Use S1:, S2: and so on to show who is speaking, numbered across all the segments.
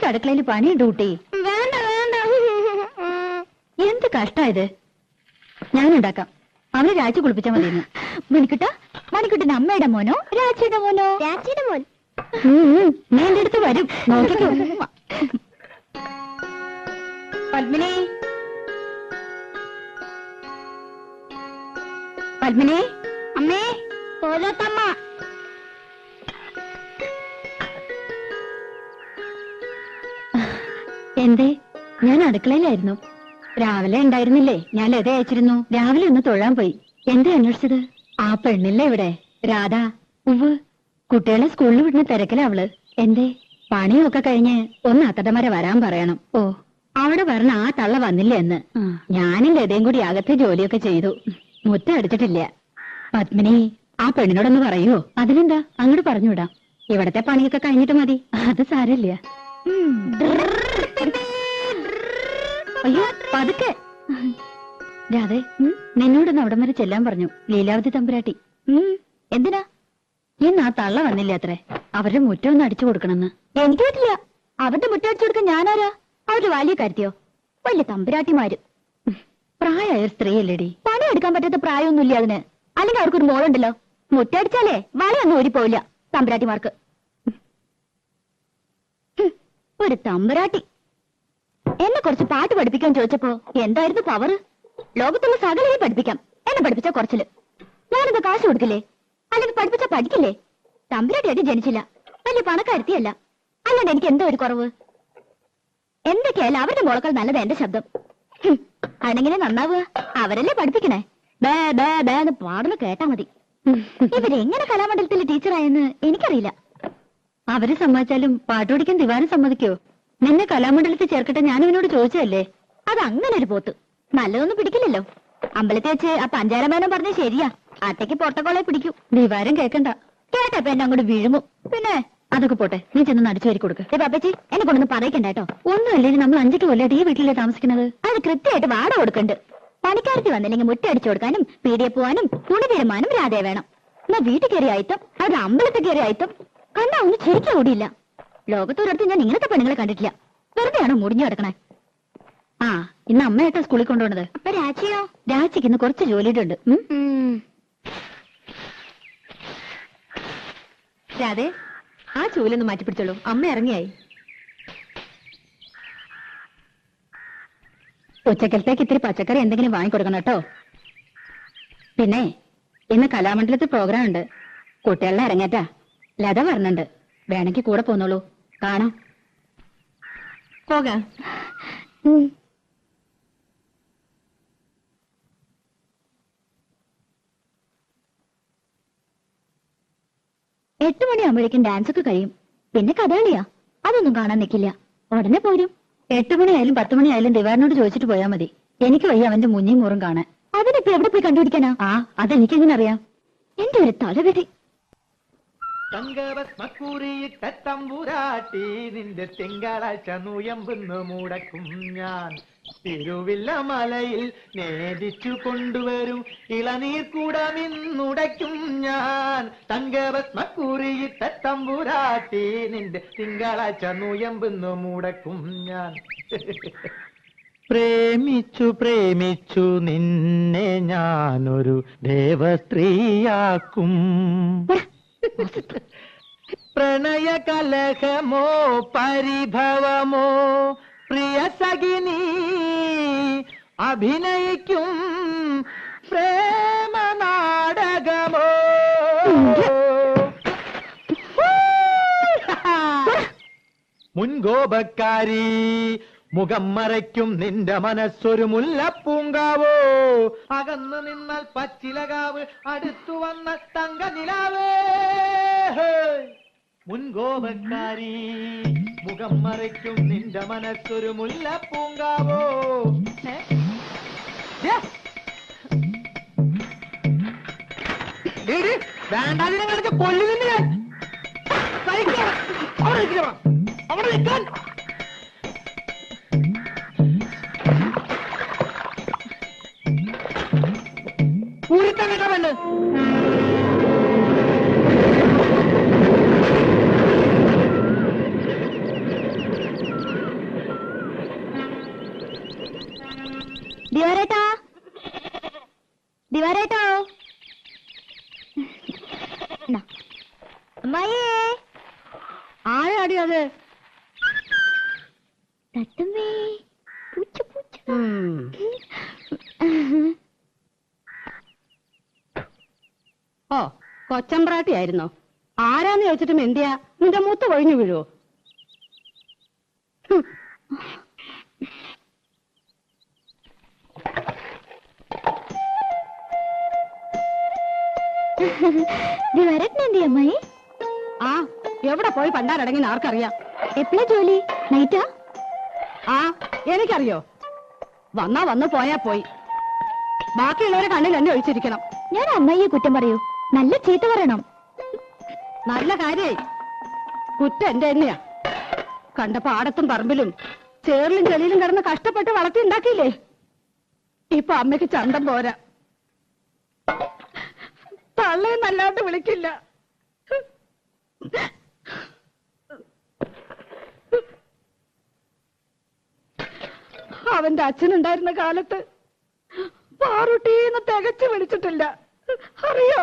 S1: എനിക്ക് അടുക്കളയിൽ പണിയുണ്ട് കുട്ടി.
S2: വേണ്ട വേണ്ട.
S1: എന്ത് കഷ്ടായത്. ഞാനുണ്ടാക്കാം. അവനെ രാജി കുളിപ്പിച്ചാൽ മതിയെന്ന്. മണിക്കുട്ട, മണിക്കുട്ടന്റെ അമ്മയുടെ മോനോ രാജിയുടെ മോനോ?
S2: രാജിയുടെ മോൻ.
S1: നീ എന്റെ അടുത്ത് വരും, നോക്കിക്കോ. പത്മിനി, പത്മിനി.
S2: അമ്മേ, കോലോത്തമ്മ.
S1: എന്തേ? ഞാൻ അടുക്കളയിലായിരുന്നു. രാവിലെ ഉണ്ടായിരുന്നില്ലേ? ഞാൻ ലത അയച്ചിരുന്നു. രാവിലെ ഒന്ന് തൊഴാൻ പോയി. എന്താ അന്വേഷിച്ചത്? ആ പെണ്ണില്ലേ ഇവിടെ, രാധ? ഉവ്, കുട്ടികളെ സ്കൂളിൽ വിടുന്ന തിരക്കിലാ അവള്. എന്തേ? പണിയൊക്കെ കഴിഞ്ഞ് ഒന്ന് അത്തടമര വരാൻ പറയണം. ഓ, അവിടെ പറഞ്ഞ ആ തള്ള വന്നില്ല എന്ന്. ഞാനും ലതയും കൂടി അകത്തെ ജോലിയൊക്കെ ചെയ്തു. മുറ്റം അടിച്ചിട്ടില്ല. പത്മിനി, ആ പെണ്ണിനോടൊന്ന് പറയോ? അതിനെന്താ, അങ്ങോട്ട് പറഞ്ഞുവിടാം. ഇവിടത്തെ പണിയൊക്കെ കഴിഞ്ഞിട്ട് മതി. അത് സാരമില്ല. അയ്യോ, പതുക്കെ. രാധേ, നിന്നോടൊന്ന് അവിടം വരെ ചെല്ലാൻ പറഞ്ഞു ലീലാവതി തമ്പുരാട്ടി. എന്തിനാ? ഇന്ന് ആ തള്ള വന്നില്ല അത്രേ. അവരുടെ മുറ്റം ഒന്ന് അടിച്ചു കൊടുക്കണമെന്ന്. എനിക്ക് പറ്റില്ല. അവരുടെ മുറ്റം അടിച്ചു കൊടുക്കാൻ ഞാനാരാ? അവരുടെ വലിയ കാര്യത്തിയോ? വലിയ തമ്പുരാട്ടിമാര്. പ്രായമായ സ്ത്രീയല്ലേടി. പണിയെടുക്കാൻ പറ്റാത്ത പ്രായമൊന്നുമില്ല അതിന്. അല്ലെങ്കിൽ അവർക്കൊരു മോളുണ്ടല്ലോ. മുറ്റടിച്ചാലേ വളയൊന്നും ഓടിപ്പോവില്ല തമ്പുരാട്ടിമാർക്ക്. ഒരു തമ്പുരാട്ടി എന്നെ കുറച്ച് പാട്ട് പഠിപ്പിക്കാൻ ചോദിച്ചപ്പോ എന്തായിരുന്നു പവർ? ലോകത്തുള്ള സകലയെ പഠിപ്പിക്കാം. എന്നെ പഠിപ്പിച്ച കുറച്ചില്. ഞാനെന്താ കാശ് കൊടുക്കില്ലേ? അല്ലെങ്കിൽ പഠിപ്പിച്ച പഠിക്കില്ലേ? തമ്പുരാട്ടിയായിട്ട് ജനിച്ചില്ല, വലിയ പണക്കാരുത്തിയല്ല. അല്ലാണ്ട് എനിക്ക് എന്തോ ഒരു കുറവ്. എന്തൊക്കെയായാലും അവരുടെ മോളക്കാൾ നല്ലത് എന്റെ ശബ്ദം. അണെങ്ങനെ നന്നാവുക? അവരല്ലേ പഠിപ്പിക്കണേ. ബേ ബേ ബേ എന്ന് പാടുന്ന കേട്ടാ മതി. ഇവരെങ്ങനെ കലാമണ്ഡലത്തിലെ ടീച്ചറായെന്ന് എനിക്കറിയില്ല. അവരെ സമ്മതിച്ചാലും പാട്ട് പഠിക്കാൻ ദിവാരം സമ്മതിക്കോ? നിന്നെ കലാമണ്ഡലത്തിൽ ചേർക്കട്ടെ ഞാൻ ഇവനോട് ചോദിച്ചതല്ലേ. അത് അങ്ങനെ ഒരു പോത്ത് നല്ലതൊന്നും പിടിക്കില്ലല്ലോ. അമ്പലത്തിൽ വെച്ച് ആ പഞ്ചാരമേനം പറഞ്ഞ ശരിയാ. അട്ടയ്ക്ക് പൊട്ടക്കോളെ പിടിക്കൂ. ദിവാരം കേക്കണ്ട. കേട്ടപ്പോ എന്നെ അങ്ങോട്ട് വീഴുമോ? പിന്നെ അതൊക്കെ പോട്ടെ, നീ ചെന്ന് അടിച്ചു വരി കൊടുക്ക്. പാപ്പച്ചി, എന്നെ കൊണ്ടൊന്ന് പറയിക്കണ്ട കേട്ടോ. ഒന്നുമല്ലേ, നമ്മൾ 5 കൊല്ലമായിട്ട് ഈ വീട്ടിലേ താമസിക്കുന്നത്. അത് കൃത്യമായിട്ട് വാടക കൊടുക്കണ്ട്. പണിക്കാരത്തി വന്നില്ലെങ്കിൽ മുറ്റ അടിച്ചു കൊടുക്കാനും പീടിയെ പോവാനും തുണി തീരുമാനം രാധയെ വേണം. എന്നാ വീട്ടിൽ കയറി ആയിത്തം, അവിടെ അമ്പലത്തിൽ കയറി ആയിത്തം കണ്ടാ ഒന്നും ശരിക്കും ഓടിയില്ല. ലോകത്തൊരിടത്ത് ഞാൻ ഇങ്ങനത്തെ പെണ്ണുങ്ങളെ കണ്ടിട്ടില്ല. വെറുതെയാണോ മുടിഞ്ഞു കിടക്കണേ? ആ, ഇന്ന് അമ്മയായിട്ടാ സ്കൂളിൽ കൊണ്ടുപോണത്. അപ്പൊ രാജിയോ? രാജിക്ക് ഇന്ന് കുറച്ച് ജോലിയുണ്ട്. രാധേ, ആ ചൂലൊന്ന് മാറ്റിപ്പിടിച്ചോളൂ. അമ്മ ഇറങ്ങിയായി. ഉച്ചക്കലത്തേക്ക് ഇത്തിരി പച്ചക്കറി എന്തെങ്കിലും വാങ്ങിക്കൊടുക്കണം കേട്ടോ. പിന്നെ ഇന്ന് കലാമണ്ഡലത്തിൽ പ്രോഗ്രാം ഉണ്ട്. കുട്ടികളുടെ ഇറങ്ങേറ്റാ. ലത പറഞ്ഞിട്ടുണ്ട്. വേണമെങ്കിൽ കൂടെ പോന്നോളൂ, കാണാം. പോകാം. 8 മണിയാകുമ്പോഴേക്കും ഡാൻസ് ഒക്കെ കഴിയും. പിന്നെ കഥകളിയാ, അതൊന്നും കാണാൻ നിൽക്കില്ല. ഉടനെ പോരും. 8 മണിയായാലും 10 മണിയായാലും ദിവാരനോട് ചോദിച്ചിട്ട് പോയാൽ മതി. എനിക്ക് വയ്യ അവന്റെ മുഞ്ഞിയും മൂറും കാണാൻ. അതിനിപ്പോ എവിടെ പോയി കണ്ടുപിടിക്കാനാ? ആ, അതെനിക്കെങ്ങനെ അറിയാം? എന്റെ ഒരു തലവിധി.
S3: തങ്കവസ്മക്കൂറിയിട്ട തമ്പുരാട്ടി നിന്റെ തിങ്കളാഴ്ച നുയമ്പെന്ന് മുടക്കും ഞാൻ. തിരുവില്ല മലയിൽ നേദിച്ചു കൊണ്ടുവരും ഇളനീർ കൂടമിന്നുടയ്ക്കും ഞാൻ. തങ്കവസ്മക്കൂറിയിട്ട തമ്പുരാട്ടി നിന്റെ തിങ്കളാഴ്ച നുയമ്പെന്ന് മുടക്കും ഞാൻ. പ്രേമിച്ചു പ്രേമിച്ചു നിന്നെ ഞാനൊരു ദേവസ്ത്രീയാക്കും. പ്രണയ കലഹമോ പരിഭവമോ പ്രിയ സഖിനി അഭിനയിക്കും പ്രേമ നാടകമോ. മുൻകോപക്കാരി മുഖം മറയ്ക്കും നിന്റെ മനസ്സൊരു മുല്ലപ്പൂങ്കാവോ. അകന്നു നിന്നാൽ പച്ചിലകാവ്, അടുത്തു വന്ന തങ്ക നിലാവേ. മുൻകോപക്കാരി മുഖം മറയ്ക്കും നിന്റെ മനസ്സൊരു മുല്ലപ്പൂങ്കാവോ. വേണ്ടാതിനെ കളിച്ച് കൊല്ലുന്നില്ല ഞാൻ. അവിടെ നിൽക്കാൻ ൂരിത്തങ്ങട്ടാ വേണ്ട.
S1: ദിവാരേട്ടാ, ദിവാരേട്ടോ. അമ്മായിയേ,
S2: ആരാടി അത്?
S1: തട്ടുമ്മേ, പൂച്ച പൂച്ച.
S2: ഓ, കൊച്ചമ്പ്രാട്ടി ആയിരുന്നോ? ആരാന്ന് ചോദിച്ചിട്ടും എന്തിയാ നിന്റെ മൂത്ത് കൊഴിഞ്ഞു വീഴുവോ?
S1: ദിവാരേട്ടൻ എന്തി അമ്മായി?
S2: ആ, എവിടെ പോയി പണ്ടാരടങ്ങിന്ന് ആർക്കറിയാം?
S1: എപ്പോഴാ ജോലി? നൈറ്റാ?
S2: ആ, എനിക്കറിയോ. വന്നാ വന്ന് പോയാ പോയി. ബാക്കിയുള്ളവരെ കണ്ണിൽ എന്നെ ഒഴിച്ചിരിക്കണം.
S1: ഞാൻ അമ്മായിയെ കുറ്റം പറയൂ, നല്ല ചീത്ത പറയണം.
S2: നല്ല കാര്യായി. കുറ്റം എന്റെ തന്നെയാ. കണ്ട പാടത്തും പറമ്പിലും ചേറിലും ചെളിയിലും കിടന്ന് കഷ്ടപ്പെട്ട് വളർത്തി ഉണ്ടാക്കിയില്ലേ? ഇപ്പൊ അമ്മയ്ക്ക് ചന്തം പോരാ. തള്ളയെന്നല്ലാണ്ട് വിളിക്കില്ല. അവന്റെ അച്ഛനുണ്ടായിരുന്ന കാലത്ത് പാറുട്ടീന്ന് തികച്ചു വിളിച്ചിട്ടില്ല. അറിയോ?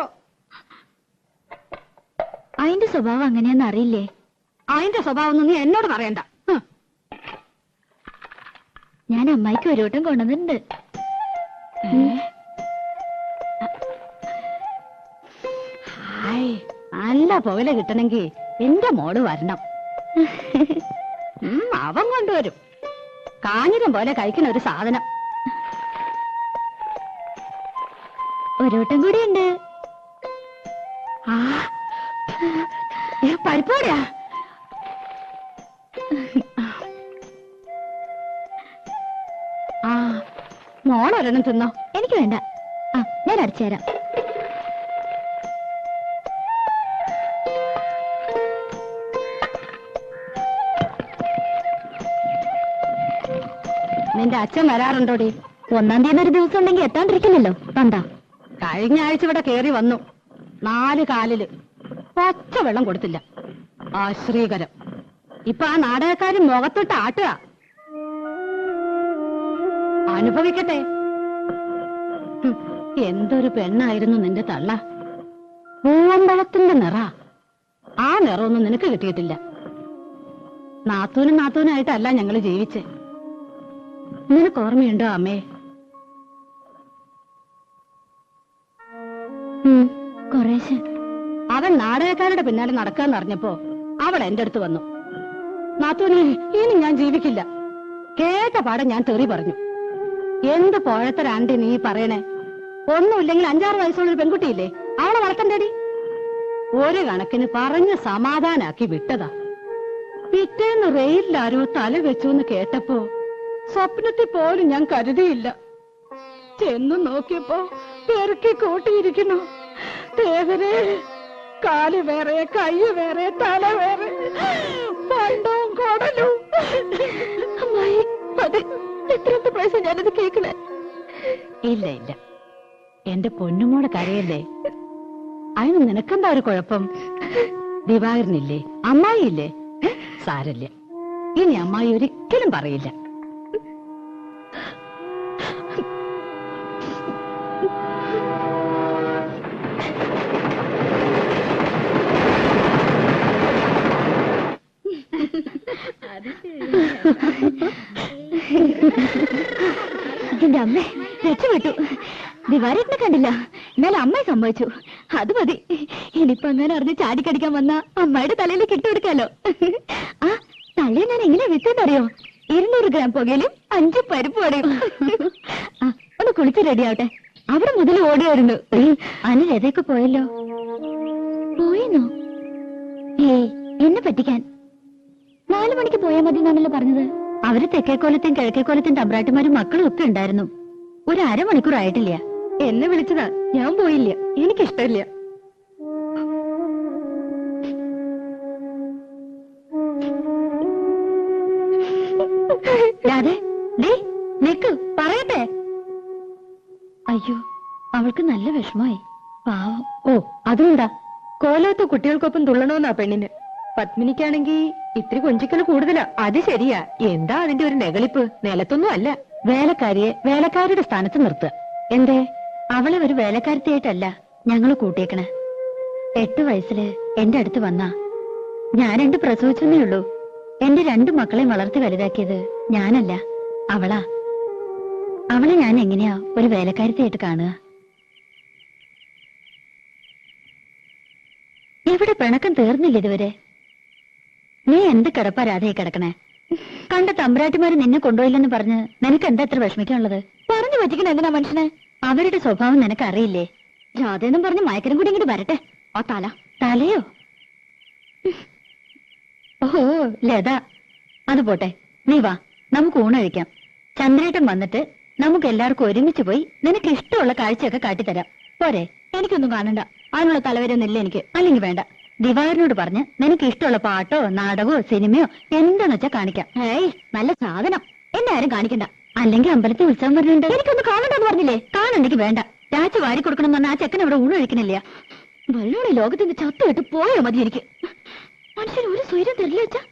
S1: അതിന്റെ സ്വഭാവം അങ്ങനെയാന്ന് അറിയില്ലേ?
S2: അതിന്റെ സ്വഭാവം ഒന്നും നീ എന്നോട് പറയണ്ട.
S1: ഞാൻ അമ്മായിക്ക് ഒരു വട്ടം കൊണ്ടുവന്നിട്ടുണ്ട്.
S2: നല്ല പുകല കിട്ടണമെങ്കിൽ എന്റെ മോള് വരണം. അവൻ കൊണ്ടുവരും. കാഞ്ഞിരം പോലെ കഴിക്കുന്ന ഒരു സാധനം.
S1: ഒരു വട്ടം കൂടി ഉണ്ട്.
S2: പരിപ്പോടാ. മോളൊരെണ്ണം തിന്നോ?
S1: എനിക്ക് വേണ്ട. ഞാൻ അടിച്ചു തരാം.
S2: നിന്റെ അച്ഛൻ വരാറുണ്ടോടി?
S1: 1-ാം തീയതി ഒരു ദിവസം ഉണ്ടെങ്കിൽ എത്താണ്ടിരിക്കില്ലല്ലോ. കണ്ടാ,
S2: കഴിഞ്ഞ ആഴ്ച ഇവിടെ കേറി വന്നു. 4 കാലില് പച്ച വെള്ളം കൊടുത്തില്ല. ആശ്രീകരം. ഇപ്പൊ ആ നാടകക്കാരൻ മുഖത്തൊട്ട് ആട്ടുക. അനുഭവിക്കട്ടെ. എന്തൊരു പെണ്ണായിരുന്നു നിന്റെ തള്ള. പൂവമ്പഴത്തിന്റെ നിറ. ആ നിറമൊന്നും നിനക്ക് കിട്ടിയിട്ടില്ല. നാത്തൂനായിട്ടല്ല ഞങ്ങള് ജീവിച്ചേ. നിനക്ക് ഓർമ്മയുണ്ടോ അമ്മേ?
S1: കുറേശ്ശെ.
S2: അവൻ നാടകക്കാരുടെ പിന്നാലെ നടക്കാന്ന് അറിഞ്ഞപ്പോ അവൾ എന്റെ അടുത്ത് വന്നു. നാത്തൂനെ, ഇനി ഞാൻ ജീവിക്കില്ല. കേട്ട പാടെ ഞാൻ തെറി പറഞ്ഞു. എന്ത് പോഴത്തരാണ്ടി നീ പറയണേ? ഒന്നുമില്ലെങ്കിൽ 5-6 വയസ്സുള്ള ഒരു പെൺകുട്ടിയില്ലേ, അവളെ വളർത്തണ്ടേടി. ഒരു കണക്കിന് പറഞ്ഞ് സമാധാനാക്കി വിട്ടതാ. പിറ്റേന്ന് റെയിലിലാരോ തല വെച്ചു എന്ന് കേട്ടപ്പോ സ്വപ്നത്തിൽ പോലും ഞാൻ കരുതിയില്ല. ചെന്നു നോക്കിയപ്പോ പെറുക്കി കൂട്ടിയിരിക്കുന്നു. ദേവരെ, കാല് വേറെ, കൈ വേറെ, തല വേറെ, പണ്ടവും കൊടലും.
S1: അമ്മായി, അതെ, എത്രാമത്തെ പ്രാവശ്യം ഞാനത് കേൾക്കണേ?
S2: ഇല്ല ഇല്ല, എന്റെ പൊന്നുമോടെ കരയല്ലേ. അതിന് നിനക്കെന്താ ഒരു കുഴപ്പം? ദിവാകരനില്ലേ, അമ്മായിയില്ലേ? സാരല്ല, ഇനി അമ്മായി ഒരിക്കലും പറയില്ല.
S1: എന്റെ അമ്മേ, രക്ഷപ്പെട്ടു. ദിവാരേട്ടനെ കണ്ടില്ല, എന്നാലും അമ്മയെ സംഭവിച്ചു. അത് മതി. ഇനിയിപ്പൊ അങ്ങനെ അറിഞ്ഞ് ചാടിക്കടിക്കാൻ വന്ന അമ്മയുടെ തലയിലേക്ക് ഇട്ടുകൊടുക്കാലോ. ആ തലയെ ഞാൻ എങ്ങനെ വിറ്റെന്നറിയോ? 200 ഗ്രാം പുകയിലും 5 പരിപ്പ് വടയും. ഒന്ന് കുളിച്ച് റെഡിയാവട്ടെ. അവിടെ മുതൽ ഓടിയായിരുന്നു. അനിൽ ഏതൊക്കെ പോയല്ലോ. പോയെന്നോ? ഏയ്, എന്നെ പറ്റിക്കാൻ. 4 മണിക്ക് പോയാൽ മതി എന്നാണല്ലോ പറഞ്ഞത്. അവര് തെക്കേക്കോലത്തും കിഴക്കേക്കോലത്തും തമ്പ്രാട്ടിമാരും മക്കളും ഒക്കെ ഉണ്ടായിരുന്നു. ഒരു 1/2 മണിക്കൂർ ആയിട്ടില്ല. എന്നെ വിളിച്ചതാ, ഞാൻ പോയില്ല. എനിക്കിഷ്ടമില്ല. നിക്ക്, പറയട്ടെ. അയ്യോ, അവൾക്ക് നല്ല വിഷമായി. പാവം.
S2: ഓ, അതുകൊണ്ടാ കോലത്ത് കുട്ടികൾക്കൊപ്പം തുള്ളണമെന്നാ പെണ്ണിന്. പത്മിനിക്കാണെങ്കി ഇത്തിരി കൊഞ്ചിക്കൽ കൂടുതലാ.
S1: അത് ശരിയാ. എന്താ അതിന്റെ ഒരു നെകളിപ്പ്? നിലത്തൊന്നും അല്ല.
S2: വേലക്കാരിയെ വേലക്കാരുടെ സ്ഥാനത്ത് നിർത്തുക. എന്തേ?
S1: അവളെ ഒരു വേലക്കാരത്തിയായിട്ടല്ല ഞങ്ങൾ കൂട്ടിയേക്കണേ. 8 വയസ്സില് എന്റെ അടുത്ത് വന്നാ ഞാൻ 2 പ്രസവിച്ചെന്നേ ഉള്ളൂ. എന്റെ 2 മക്കളെയും വളർത്തി വലുതാക്കിയത് ഞാനല്ല, അവളാ. അവളെ ഞാൻ എങ്ങനെയാ ഒരു വേലക്കാരത്തിയായിട്ട് കാണുക? എവിടെ പിണക്കം തീർന്നില്ല ഇതുവരെ? നീ എന്ത് കിടപ്പാ രാധയെ കിടക്കണേ? കണ്ട തമ്പുരാട്ടിമാര് നിന്നെ കൊണ്ടുപോയില്ലെന്ന് പറഞ്ഞ് നിനക്ക് എന്താ എത്ര വിഷമിക്കാനുള്ളത്? പറഞ്ഞു പറ്റിക്കണ എന്തിനാ മനുഷ്യനെ? അവരുടെ സ്വഭാവം നിനക്കറിയില്ലേ? രാധയെന്നും പറഞ്ഞ് മയക്കരം കൂടി ഇങ്ങോട്ട് വരട്ടെ. ആ തലയോ? ഓഹോ, ലത. അത് പോട്ടെ, നീ വാ, നമുക്ക് ഊണഴിക്കാം. ചന്ദ്രേട്ടൻ വന്നിട്ട് നമുക്ക് എല്ലാവർക്കും ഒരുമിച്ച് പോയി നിനക്ക് ഇഷ്ടമുള്ള കാഴ്ചയൊക്കെ കാട്ടിത്തരാം. പോരെ? എനിക്കൊന്നും കാണണ്ട, അതിനുള്ള തലവരൊന്നുമില്ല എനിക്ക്. അല്ലെങ്കിൽ വേണ്ട, ദിവാകരനോട് പറഞ്ഞ് നിനക്ക് ഇഷ്ടമുള്ള പാട്ടോ നാടകമോ സിനിമയോ എന്താന്ന് വെച്ചാ കാണിക്കാം. ഏയ്, നല്ല സാധനം. എന്നെ ആരും കാണിക്കണ്ട. അല്ലെങ്കിൽ അമ്പലത്തിൽ ഉത്സവം വരുന്നുണ്ട്, എനിക്കൊന്ന് കാണണ്ടെന്ന് പറഞ്ഞില്ലേ? കാണണ്ടെങ്കിൽ വേണ്ട. രാജ വാരി കൊടുക്കണം എന്ന് പറഞ്ഞാൽ ആ ചെക്കൻ ഇവിടെ ഊണൊഴിക്കണില്ല. വെള്ളോടെ ലോകത്തിന്റെ ചത്തു വിട്ട് പോയോ മതി എനിക്ക്. മനുഷ്യന് ഒരു സ്വൈര്യം തരില്ല വെച്ചാ.